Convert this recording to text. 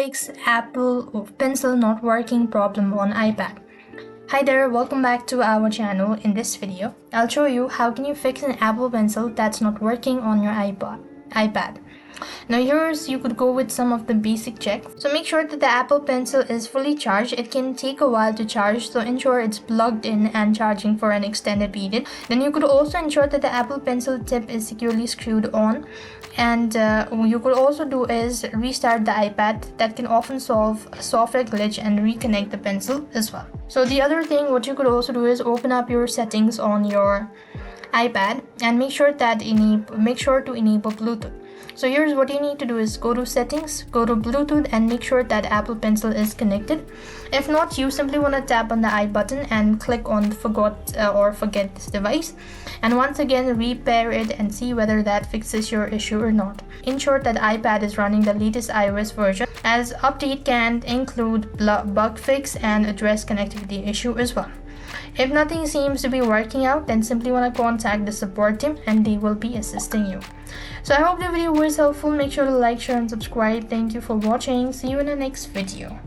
fix Apple Pencil not working problem on iPad. Hi there, welcome back to our channel. In this video, I'll show you how can you fix an Apple Pencil that's not working on your iPad. Now here's you could go with some of the basic checks. So make sure that the Apple Pencil is fully charged. It can take a while to charge, so ensure it's plugged in and charging for an extended period. Then you could also ensure that the Apple Pencil tip is securely screwed on. And what you could also do is restart the iPad. That can often solve a software glitch and reconnect the pencil as well. So the other thing what you could also do is open up your settings on your iPad and make sure to enable Bluetooth. So here's what you need to do is go to settings, go to Bluetooth, and make sure that Apple Pencil is connected. If not, you simply want to tap on the I button and click on forget this device, and once again repair it and see whether that fixes your issue or not. Ensure that iPad is running the latest iOS version, as update can include bug fix and address connectivity issue as well. If nothing seems to be working out, then simply want to contact the support team and they will be assisting you. So I hope the video was helpful. Make sure to like, share and subscribe. Thank you for watching. See you in the next video.